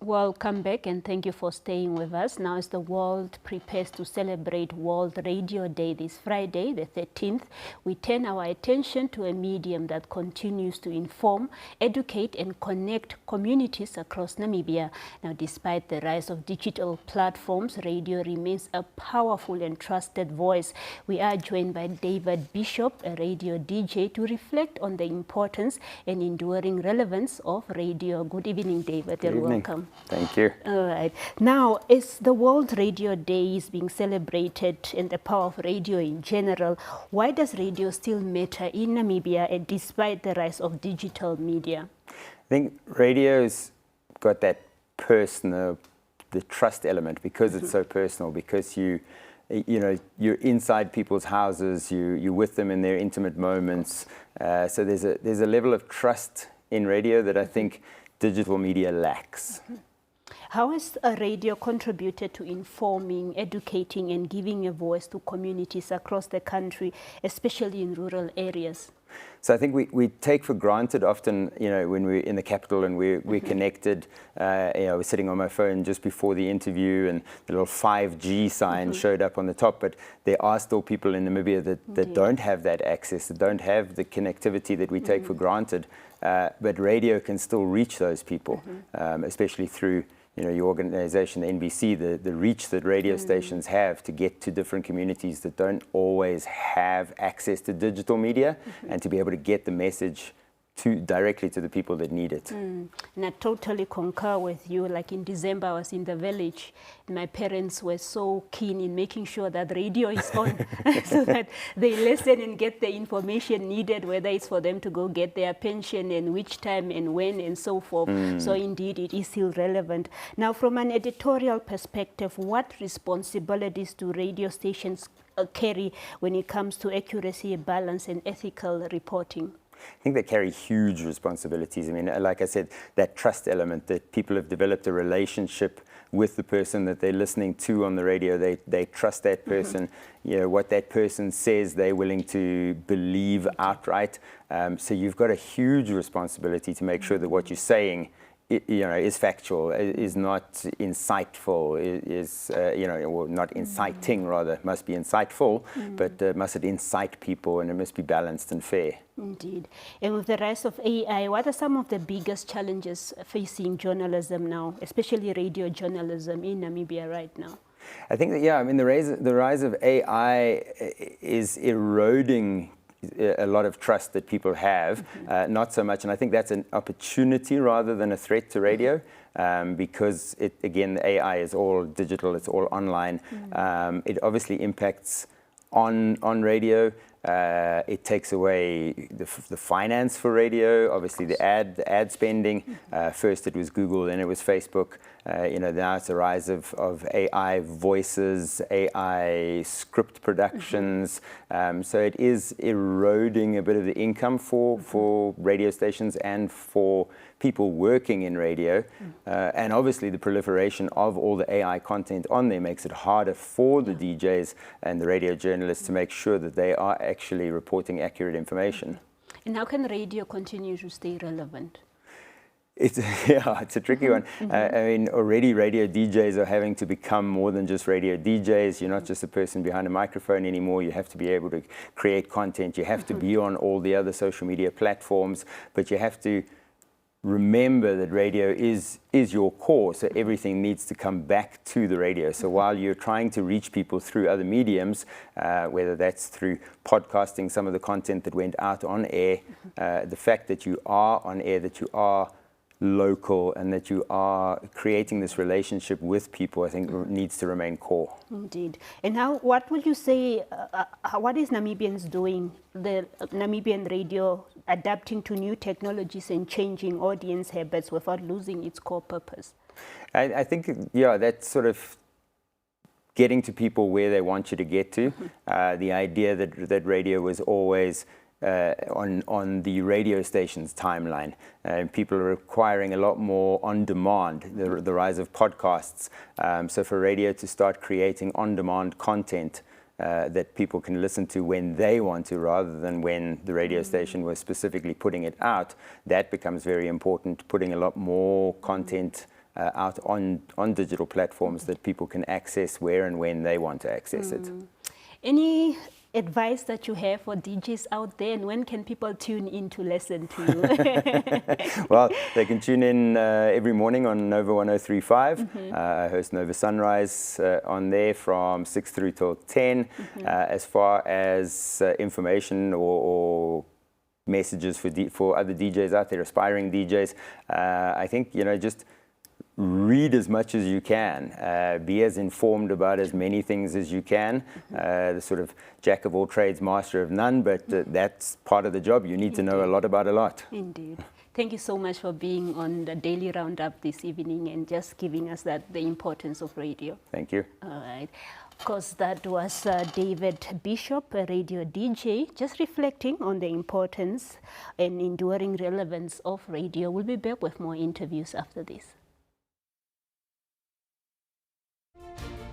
Welcome back and thank you for staying with us. Now as the world prepares to celebrate World Radio Day this Friday, the 13th, we turn our attention to a medium that continues to inform, educate and connect communities across Namibia. Now despite the rise of digital platforms, radio remains a powerful and trusted voice. We are joined by David Bishop, a radio DJ, to reflect on the importance and enduring relevance of radio. Good evening, David. Good evening. Welcome. Thank you. All right. Now, as the World Radio Day is being celebrated and the power of radio in general, why does radio still matter in Namibia despite the rise of digital media? I think radio's got that personal, the trust element, because it's so personal, because you're inside people's houses, you're with them in their intimate moments. So there's a level of trust in radio that I think digital media lacks. How has a radio contributed to informing, educating and giving a voice to communities across the country, especially in rural areas? So I think we take for granted often, when we're in the capital and we're connected, I was sitting on my phone just before the interview and the little 5G sign showed up on the top, but there are still people in Namibia that don't have that access, that don't have the connectivity that we take for granted. But radio can still reach those people, especially through your organization, the NBC, the reach that radio stations have to get to different communities that don't always have access to digital media, and to be able to get the message directly to the people that need it. And I totally concur with you. Like in December, I was in the village. My parents were so keen in making sure that radio is on so that they listen and get the information needed, whether it's for them to go get their pension and which time and when and so forth. So indeed, it is still relevant. Now, from an editorial perspective, what responsibilities do radio stations carry when it comes to accuracy, balance and ethical reporting? I think they carry huge responsibilities. I mean, like I said, that trust element, that people have developed a relationship with the person that they're listening to on the radio. They trust that person. What that person says, they're willing to believe outright. So you've got a huge responsibility to make sure that what you're saying is factual, is not insightful, or not inciting rather, must be insightful, but must it incite people, and it must be balanced and fair. Indeed. And with the rise of AI, what are some of the biggest challenges facing journalism now, especially radio journalism in Namibia right now? I think that, the rise of AI is eroding a lot of trust that people have, not so much, and I think that's an opportunity rather than a threat to radio, because again, the AI is all digital, it's all online. It obviously impacts on radio. It takes away the finance for radio, obviously the ad spending. First it was Google, then it was Facebook. Now it's a rise of AI voices, AI script productions. So it is eroding a bit of the income for radio stations and for people working in radio. And obviously the proliferation of all the AI content on there makes it harder for the DJs and the radio journalists to make sure that they are actually reporting accurate information. And how can radio continue to stay relevant? It's a tricky one. I mean, already radio DJs are having to become more than just radio DJs. You're not just a person behind a microphone anymore. You have to be able to create content. You have to be on all the other social media platforms, but you have to remember that radio is your core, so everything needs to come back to the radio. So while you're trying to reach people through other mediums, whether that's through podcasting some of the content that went out on air, the fact that you are on air, that you are local and that you are creating this relationship with people, I think needs to remain core. Indeed. And what would you say, what is Namibians doing, the Namibian radio adapting to new technologies and changing audience habits without losing its core purpose? I think, that's sort of getting to people where they want you to get to. The idea that radio was always on the radio station's timeline. People are requiring a lot more on demand, the rise of podcasts. So for radio to start creating on-demand content that people can listen to when they want to, rather than when the radio station was specifically putting it out, that becomes very important, putting a lot more content out on digital platforms that people can access where and when they want to access it. Any advice that you have for DJs out there, and when can people tune in to listen to you? Well, they can tune in every morning on Nova 103.5. I host Nova Sunrise on there from 6 through till 10. As far as information or messages for other DJs out there, aspiring DJs, I think, just read as much as you can, be as informed about as many things as you can. The sort of jack of all trades, master of none, but that's part of the job. You need to know a lot about a lot. Indeed. Thank you so much for being on the Daily Roundup this evening and just giving us the importance of radio. Thank you. All right. Of course, that was David Bishop, a radio DJ, just reflecting on the importance and enduring relevance of radio. We'll be back with more interviews after this.